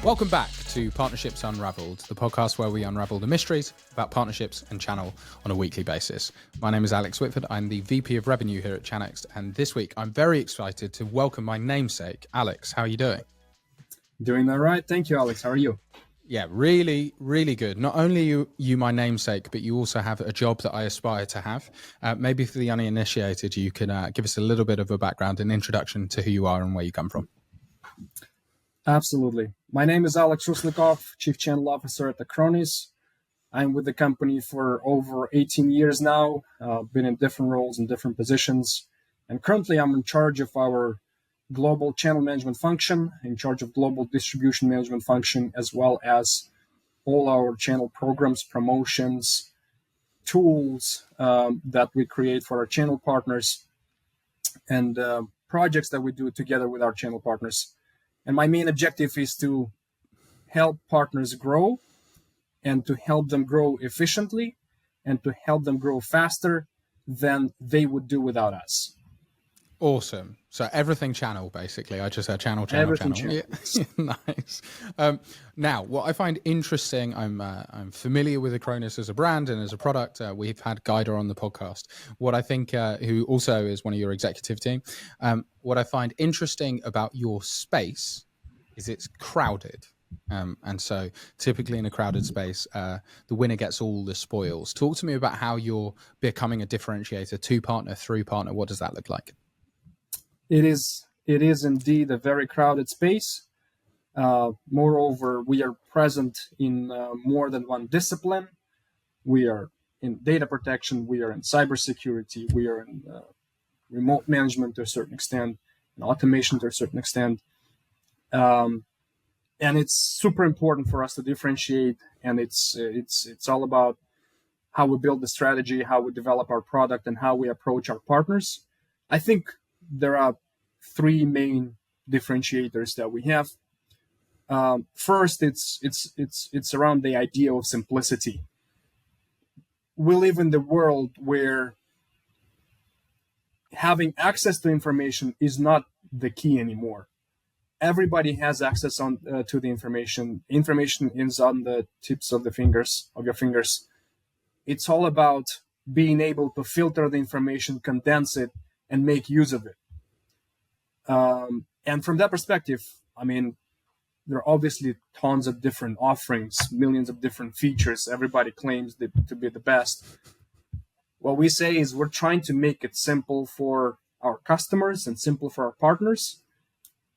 Welcome back to Partnerships Unraveled, the podcast where we unravel the mysteries about partnerships and channel on a weekly basis. My name is Alex Whitford. I'm the VP of Revenue here at Chanext, and this week I'm very excited to welcome my namesake, Alex. How are you doing? Doing all right. Thank you, Alex. How are you? Yeah, really, really good. Not only you my namesake, but you also have a job that I aspire to have. Maybe for the uninitiated, you can give us a little bit of a background and introduction to who you are and where you come from. Absolutely. My name is Alex Ruslyakov, Chief Channel Officer at Acronis. I'm with the company for over 18 years now, been in different roles and different positions. And currently I'm in charge of our global channel management function, in charge of global distribution management function, as well as all our channel programs, promotions, tools that we create for our channel partners, and projects that we do together with our channel partners. And my main objective is to help partners grow and to help them grow efficiently and to help them grow faster than they would do without us. Awesome. So everything channel, basically. I just said channel. Everything channel. Yeah. Nice. Now, what I find interesting, I'm familiar with Acronis as a brand and as a product. We've had Guider on the podcast. What I think, who also is one of your executive team, what I find interesting about your space is it's crowded. And so typically in a crowded space, the winner gets all the spoils. Talk to me about how you're becoming a differentiator, to partner, through partner. What does that look like? It is indeed a very crowded space. Moreover, we are present in more than one discipline. We are in data protection, we are in cybersecurity, we are in remote management to a certain extent, and automation to a certain extent. And it's super important for us to differentiate, and it's all about how we build the strategy, how we develop our product, and how we approach our partners. I think there are three main differentiators that we have. First, it's around the idea of simplicity. We live in the world where having access to information is not the key anymore. Everybody has access to the information. Information is on the tips of your fingers. It's all about being able to filter the information, condense it, and make use of it. And from that perspective, I mean, there are obviously tons of different offerings, millions of different features. Everybody claims to be the best. What we say is we're trying to make it simple for our customers and simple for our partners.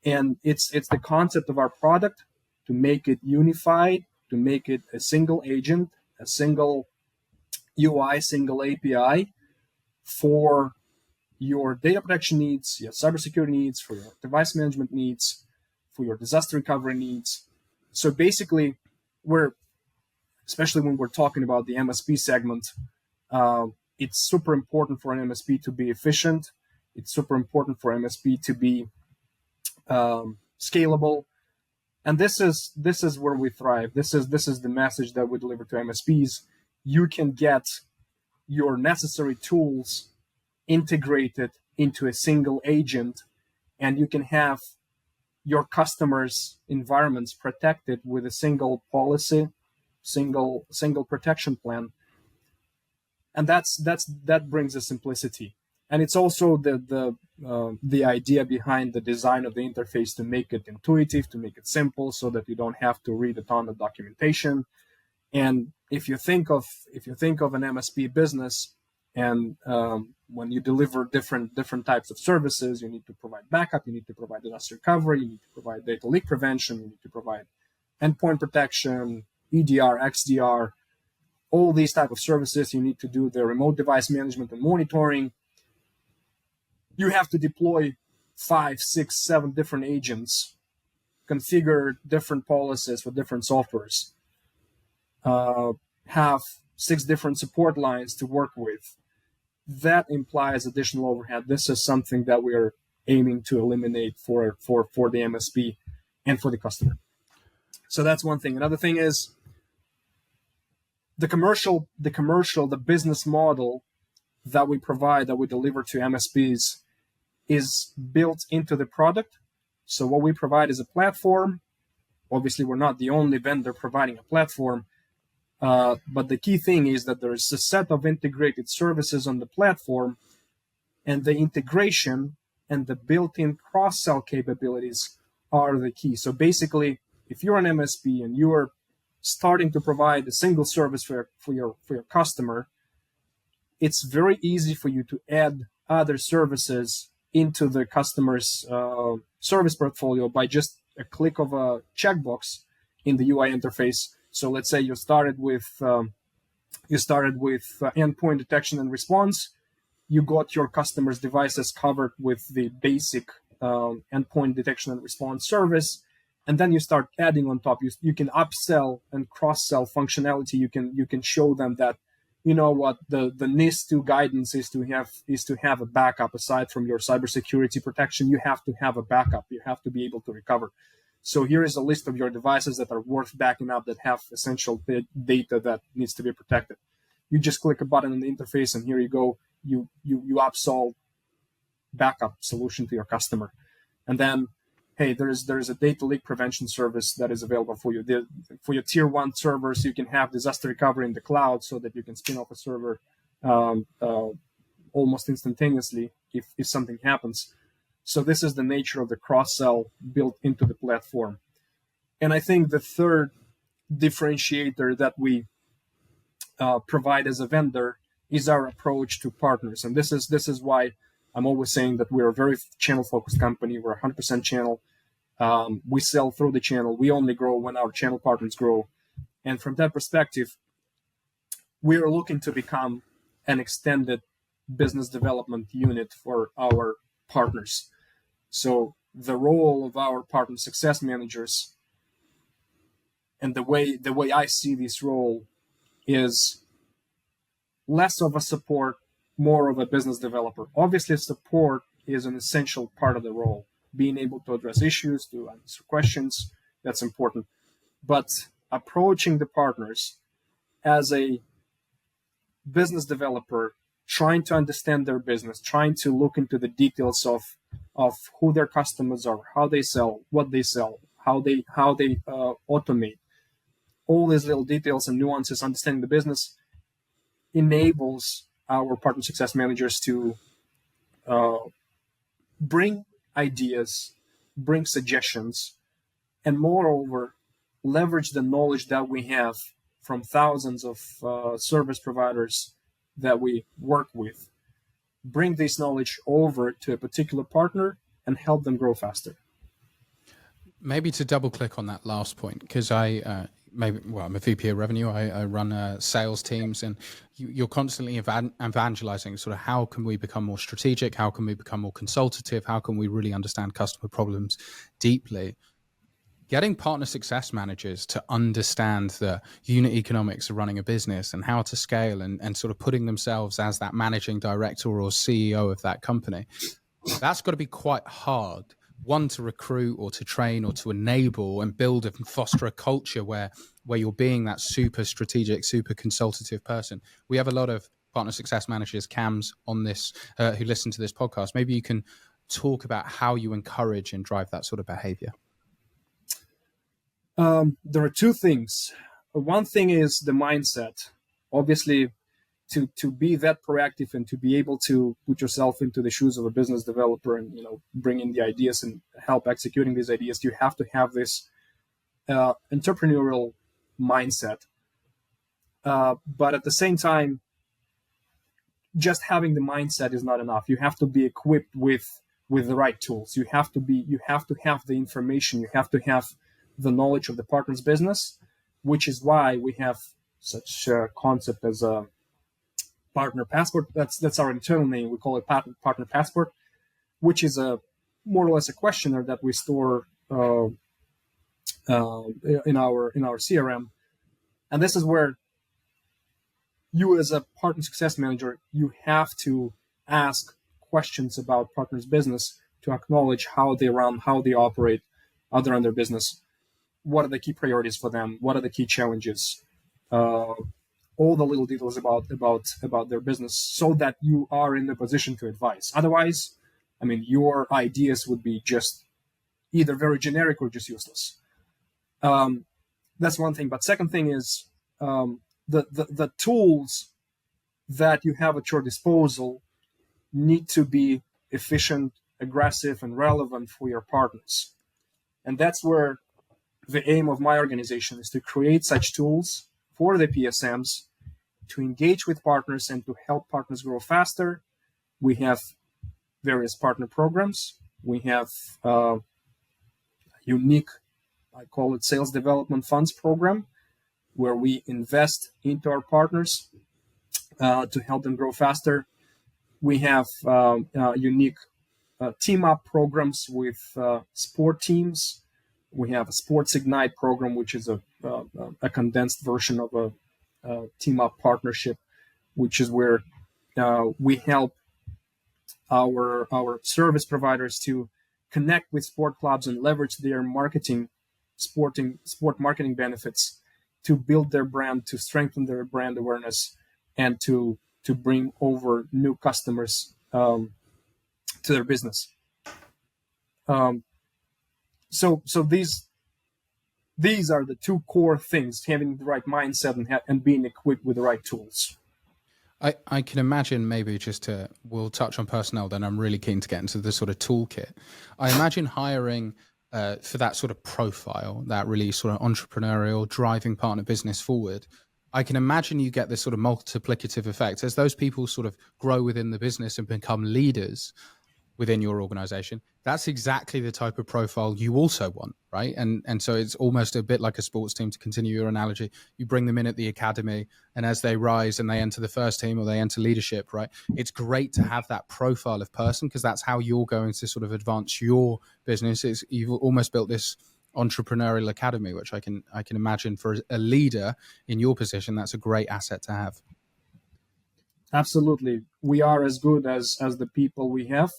And it's the concept of our product to make it unified, to make it a single agent, a single UI, single API for your data protection needs, your cybersecurity needs, for your device management needs, for your disaster recovery needs. So basically, especially when we're talking about the MSP segment, it's super important for an MSP to be efficient. It's super important for MSP to be scalable. And this is where we thrive. This is the message that we deliver to MSPs. You can get your necessary tools integrated into a single agent, and you can have your customers' environments protected with a single policy, single protection plan. And that brings a simplicity. And it's also the idea behind the design of the interface to make it intuitive, to make it simple, so that you don't have to read a ton of documentation. And if you think of an MSP business, and when you deliver different types of services, you need to provide backup, you need to provide disaster recovery, you need to provide data leak prevention, you need to provide endpoint protection, EDR, XDR, all these type of services. You need to do the remote device management and monitoring. You have to deploy 5, 6, 7 different agents, configure different policies for different softwares, have 6 different support lines to work with. That implies additional overhead. This is something that we are aiming to eliminate for the MSP and for the customer. So that's one thing. Another thing is the business model that we provide, that we deliver to MSPs, is built into the product. So what we provide is a platform Obviously, we're not the only vendor providing a platform, but the key thing is that there is a set of integrated services on the platform, and the integration and the built-in cross-sell capabilities are the key. So basically, if you're an MSP and you are starting to provide a single service for your customer, it's very easy for you to add other services into the customer's service portfolio by just a click of a checkbox in the UI interface. So let's say you started with endpoint detection and response. You got your customer's devices covered with the basic endpoint detection and response service, and then you start adding on top. You can upsell and cross-sell functionality. You can show them that, you know what, the NIST guidance is to have a backup. Aside from your cybersecurity protection, you have to have a backup. You have to be able to recover. So here is a list of your devices that are worth backing up, that have essential data that needs to be protected. You just click a button in the interface, and here you go. You upsell backup solution to your customer, and then, hey, there's a data leak prevention service that is available for you. For your tier 1 servers, you can have disaster recovery in the cloud, so that you can spin off a server almost instantaneously if something happens. So this is the nature of the cross-sell built into the platform. And I think the third differentiator that we provide as a vendor is our approach to partners. And this is why I'm always saying that we're a very channel-focused company. We're 100% channel. We sell through the channel. We only grow when our channel partners grow. And from that perspective, we are looking to become an extended business development unit for our partners. So the role of our partner success managers, and the way I see this role, is less of a support, more of a business developer. Obviously, support is an essential part of the role. Being able to address issues, to answer questions, that's important. But approaching the partners as a business developer, trying to understand their business, trying to look into the details of who their customers are, how they sell, what they sell, how they automate, all these little details and nuances, understanding the business, enables our partner success managers to bring ideas, bring suggestions, and moreover, leverage the knowledge that we have from thousands of service providers that we work with, bring this knowledge over to a particular partner and help them grow faster. Maybe to double click on that last point, because I'm a VP of revenue. I run sales teams, and you're constantly evangelizing sort of how can we become more strategic? How can we become more consultative? How can we really understand customer problems deeply? Getting partner success managers to understand the unit economics of running a business and how to scale, and sort of putting themselves as that managing director or CEO of that company, that's got to be quite hard. One, to recruit or to train or to enable and build and foster a culture where you're being that super strategic, super consultative person. We have a lot of partner success managers, CAMs, on this who listen to this podcast. Maybe you can talk about how you encourage and drive that sort of behavior. There are two things. One thing is the mindset. Obviously, to be that proactive and to be able to put yourself into the shoes of a business developer and, bring in the ideas and help executing these ideas, you have to have this entrepreneurial mindset. But at the same time, just having the mindset is not enough. You have to be equipped with the right tools. You have to have the information. You have to have the knowledge of the partner's business, which is why we have such a concept as a partner passport. That's our internal name. We call it partner passport, which is a more or less a questionnaire that we store in our CRM. And this is where you, as a partner success manager, you have to ask questions about partners' business to acknowledge how they run, how they operate, how they run their business. What are the key priorities for them? What are the key challenges? All the little details about their business, so that you are in the position to advise. Otherwise, your ideas would be just either very generic or just useless. That's one thing. But second thing is the tools that you have at your disposal need to be efficient, aggressive, and relevant for your partners. And that's where the aim of my organization is to create such tools for the PSMs to engage with partners and to help partners grow faster. We have various partner programs. We have unique, I call it sales development funds program, where we invest into our partners to help them grow faster. We have unique TeamUp programs with sport teams. We have a Sports Ignite program, which is a condensed version of a TeamUp partnership, which is where we help our service providers to connect with sport clubs and leverage their sport marketing benefits to build their brand, to strengthen their brand awareness, and to bring over new customers to their business. So these are the two core things: having the right mindset and being equipped with the right tools. I can imagine, maybe we'll touch on personnel, then I'm really keen to get into the sort of toolkit. I imagine hiring for that sort of profile, that really sort of entrepreneurial, driving partner business forward. I can imagine you get this sort of multiplicative effect as those people sort of grow within the business and become leaders within your organization. That's exactly the type of profile you also want, right? And so it's almost a bit like a sports team, to continue your analogy. You bring them in at the academy, and as they rise and they enter the first team or they enter leadership, right? It's great to have that profile of person, because that's how you're going to sort of advance your business. You've almost built this entrepreneurial academy, which I can imagine for a leader in your position, that's a great asset to have. Absolutely. We are as good as the people we have.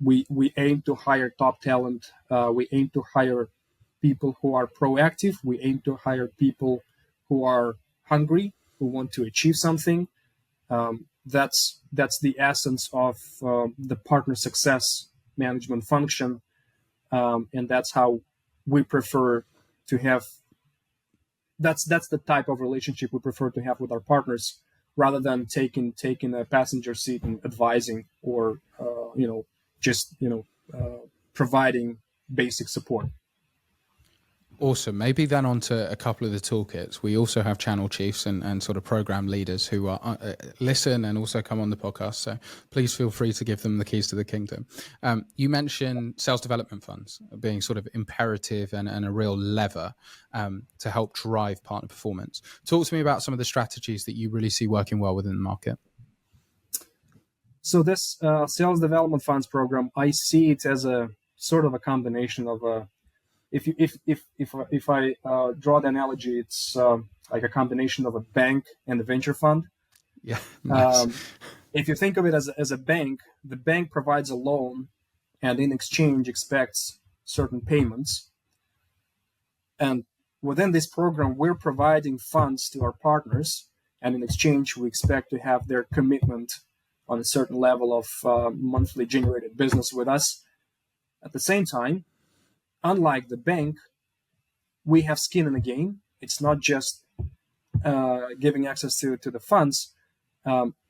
We aim to hire top talent. We aim to hire people who are proactive. We aim to hire people who are hungry, who want to achieve something. That's the essence of the partner success management function, and that's how we prefer to have. That's the type of relationship we prefer to have with our partners, rather than taking a passenger seat and advising, or providing basic support. Awesome. Maybe then on to a couple of the toolkits. We also have channel chiefs and sort of program leaders who are listen and also come on the podcast. So please feel free to give them the keys to the kingdom. You mentioned sales development funds being sort of imperative and a real lever to help drive partner performance. Talk to me about some of the strategies that you really see working well within the market. So this sales development funds program, I see it as a sort of a combination of if I draw the analogy, it's like a combination of a bank and a venture fund. Yeah. Nice. If you think of it as a bank, the bank provides a loan, and in exchange expects certain payments. And within this program, we're providing funds to our partners, and in exchange, we expect to have their commitment on a certain level of monthly generated business with us. At the same time, unlike the bank, we have skin in the game. It's not just giving access to the funds.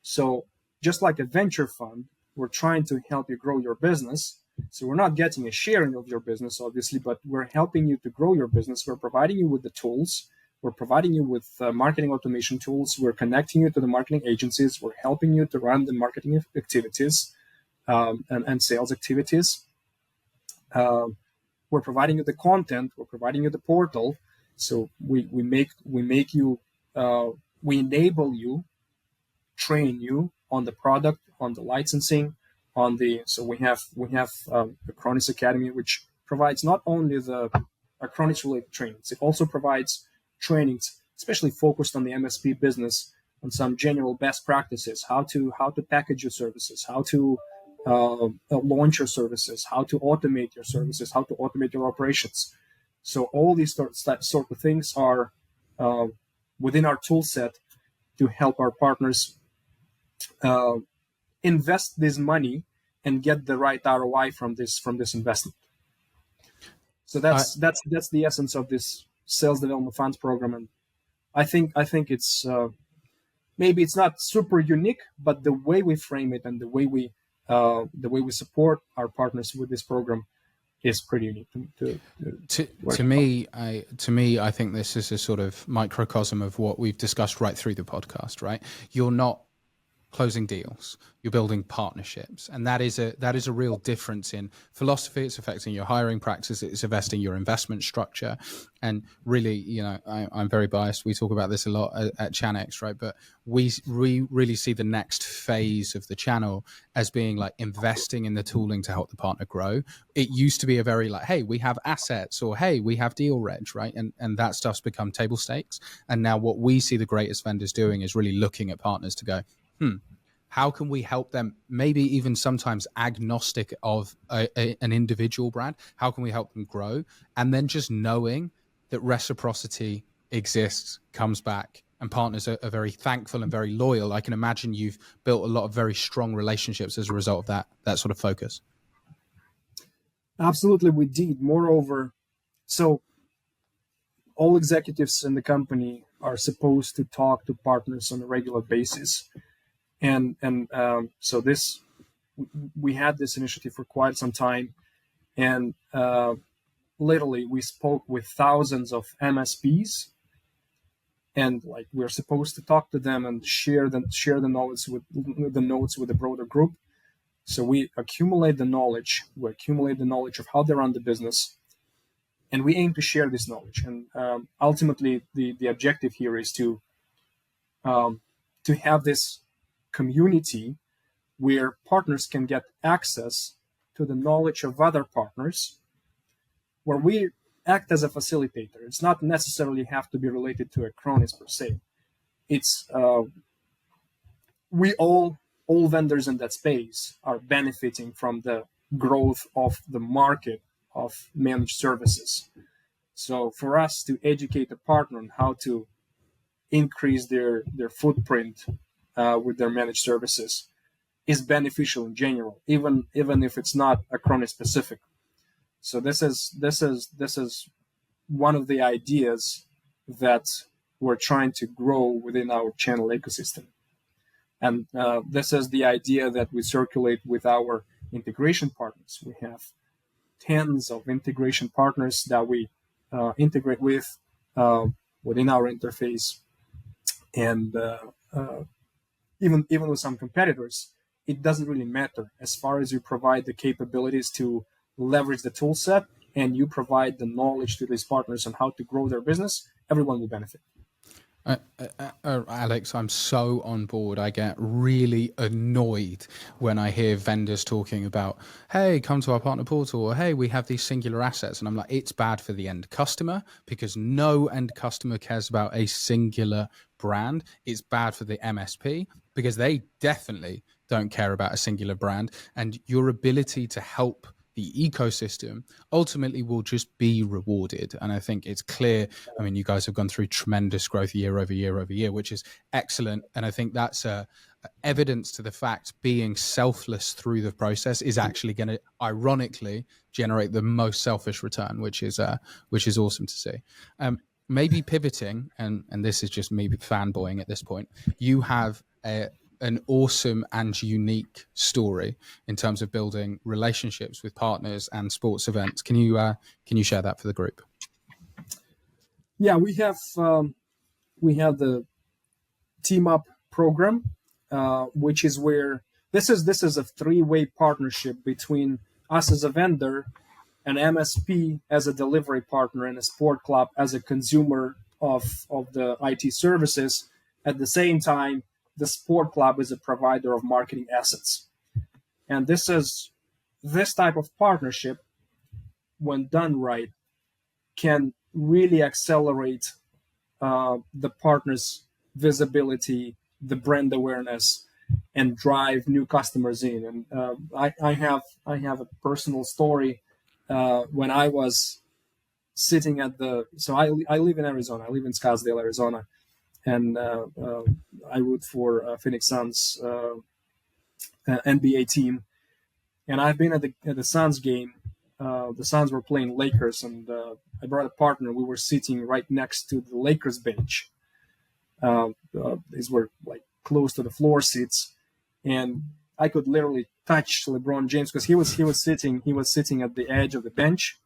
So just like a venture fund, we're trying to help you grow your business. So we're not getting a sharing of your business, obviously, but we're helping you to grow your business. We're providing you with the tools. We're providing you with marketing automation tools. We're connecting you to the marketing agencies. We're helping you to run the marketing activities and sales activities. We're providing you the content. We're providing you the portal. So we enable you, train you on the product, on the licensing, so we have Acronis Academy, which provides not only the Acronis related trainings, it also provides trainings especially focused on the MSP business, on some general best practices, how to package your services, how to launch your services, how to automate your services, how to automate your operations. So all these sort of things are within our tool set to help our partners invest this money and get the right ROI from this investment. So that's the essence of this sales development funds program, and I think it's maybe it's not super unique, but the way we frame it and the way we support our partners with this program is pretty unique. To me, I think this is a sort of microcosm of what we've discussed right through the podcast. Right, you're not closing deals, you're building partnerships, and that is a real difference in philosophy. It's affecting your hiring practice, it's affecting your investment structure, and really, you know, I'm very biased, we talk about this a lot at Chanex, right? But we really see the next phase of the channel as being like investing in the tooling to help the partner grow. It used to be a very like, hey, we have assets, or hey, we have deal reg, right? And that stuff's become table stakes. And now what we see the greatest vendors doing is really looking at partners to go, how can we help them, maybe even sometimes agnostic of an individual brand? How can we help them grow? And then just knowing that reciprocity exists, comes back, and partners are very thankful and very loyal. I can imagine you've built a lot of very strong relationships as a result of that sort of focus. Absolutely, we did. Moreover, so all executives in the company are supposed to talk to partners on a regular basis. And so we had this initiative for quite some time, and literally we spoke with thousands of MSPs, and like we're supposed to talk to them and share the knowledge with the broader group. So we accumulate the knowledge. We accumulate the knowledge of how they run the business, and we aim to share this knowledge. And ultimately, the objective here is to have this community where partners can get access to the knowledge of other partners, where we act as a facilitator. It's not necessarily have to be related to Acronis per se. It's we all vendors in that space are benefiting from the growth of the market of managed services. So for us to educate a partner on how to increase their footprint with their managed services is beneficial in general, even if it's not Acronis specific. So this is one of the ideas that we're trying to grow within our channel ecosystem, and this is the idea that we circulate with our integration partners. We have tens of integration partners that we integrate with within our interface, and even with some competitors, it doesn't really matter as far as you provide the capabilities to leverage the tool set and you provide the knowledge to these partners on how to grow their business. Everyone will benefit. Alex, I'm so on board. I get really annoyed when I hear vendors talking about, hey, come to our partner portal, or hey, we have these singular assets. And I'm like, it's bad for the end customer, because no end customer cares about a singular brand. It's bad for the MSP because they definitely don't care about a singular brand. And your ability to help the ecosystem ultimately will just be rewarded. And I think it's clear. I mean, you guys have gone through tremendous growth year over year, which is excellent. And I think that's evidence to the fact being selfless through the process is actually going to ironically generate the most selfish return, which is awesome to see. Maybe pivoting, and this is just me fanboying at this point, you have an awesome and unique story in terms of building relationships with partners and sports events. Can you share that for the group? Yeah, we have the TeamUp program, which is where this is a three-way partnership between us as a vendor, an MSP as a delivery partner, and a sport club as a consumer of the IT services. At the same time, the sport club is a provider of marketing assets. And this type of partnership, when done right, can really accelerate the partner's visibility, the brand awareness, and drive new customers in. And I have a personal story. When I was sitting at so I live in Arizona. I live in Scottsdale, Arizona, and I root for Phoenix Suns NBA team. And I've been at the Suns game the Suns were playing Lakers, and I brought a partner. We were sitting right next to the Lakers bench. These were like close to the floor seats, and I could literally touch LeBron James because he was sitting at the edge of the bench.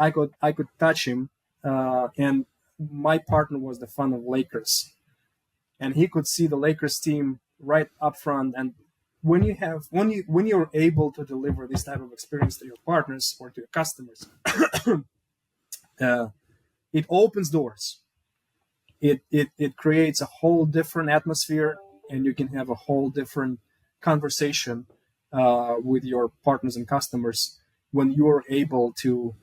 I could touch him, and my partner was the fan of Lakers, and he could see the Lakers team right up front. And when you're able to deliver this type of experience to your partners or to your customers, it opens doors. It creates a whole different atmosphere, and you can have a whole different conversation with your partners and customers when you're able to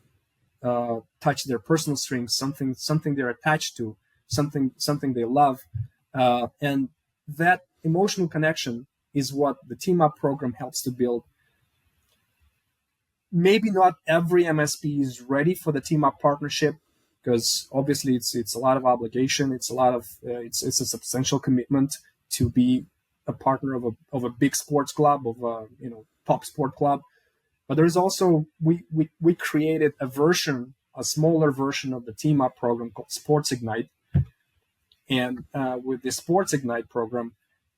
touch their personal strings, something they're attached to, something they love, and that emotional connection is what the TeamUp program helps to build. Maybe not every MSP is ready for the TeamUp partnership, because obviously it's a lot of obligation, it's a substantial commitment to be a partner of a big sports club, of a top sport club. But there's also we created a smaller version of the TeamUp program called Sports Ignite, and with the Sports Ignite program,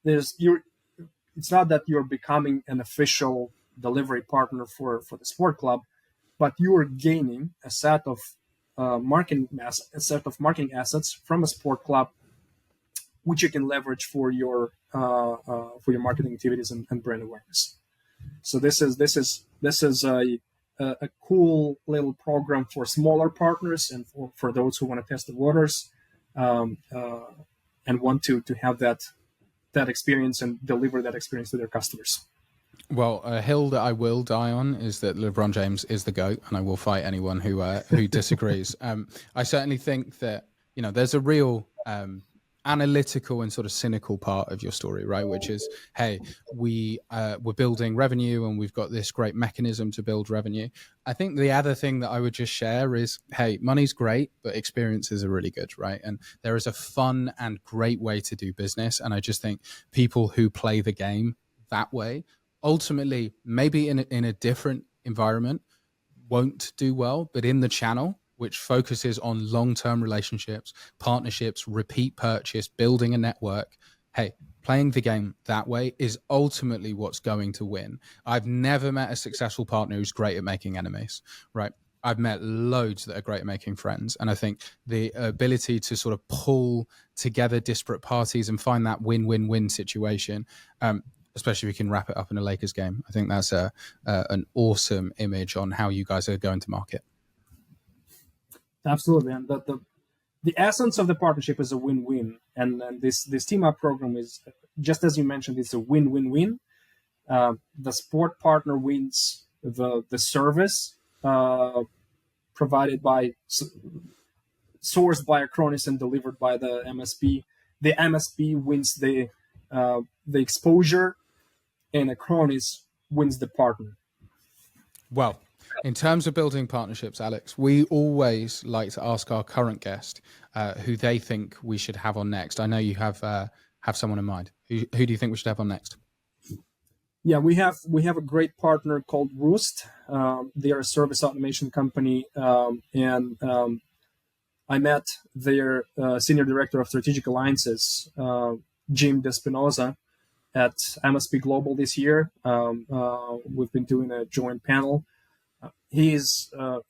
it's not that you're becoming an official delivery partner for the sport club, but you are gaining a set of marketing assets from a sport club, which you can leverage for your marketing activities and brand awareness. So this is a cool little program for smaller partners and for those who want to test the waters and want to have that experience and deliver that experience to their customers. Well, a hill that I will die on is that LeBron James is the GOAT, and I will fight anyone who disagrees. I certainly think that there's a real analytical and sort of cynical part of your story, right? Which is, hey, we're building revenue and we've got this great mechanism to build revenue. I think the other thing that I would just share is, hey, money's great, but experiences are really good, right? And there is a fun and great way to do business. And I just think people who play the game that way, ultimately, maybe in a different environment, won't do well, but in the channel, which focuses on long-term relationships, partnerships, repeat purchase, building a network, hey, playing the game that way is ultimately what's going to win. I've never met a successful partner who's great at making enemies, right? I've met loads that are great at making friends. And I think the ability to sort of pull together disparate parties and find that win-win-win situation, especially if we can wrap it up in a Lakers game, I think that's an awesome image on how you guys are going to market. Absolutely, and the essence of the partnership is a win-win, and this TeamUp program is, just as you mentioned, it's a win-win-win. The sport partner wins the service provided by, sourced by Acronis and delivered by the MSP. The MSP wins the exposure, and Acronis wins the partner. Well, in terms of building partnerships, Alex, we always like to ask our current guest who they think we should have on next. I know you have someone in mind. Who do you think we should have on next? Yeah, we have a great partner called Roost. They are a service automation company, and I met their senior director of strategic alliances, Jim Despinoza, at MSP Global this year. We've been doing a joint panel. He's all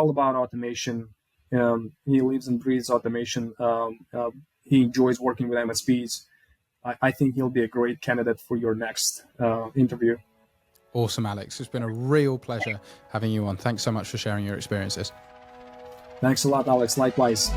about automation. He lives and breathes automation. He enjoys working with MSPs. I think he'll be a great candidate for your next interview. Awesome, Alex. It's been a real pleasure having you on. Thanks so much for sharing your experiences. Thanks a lot, Alex. Likewise.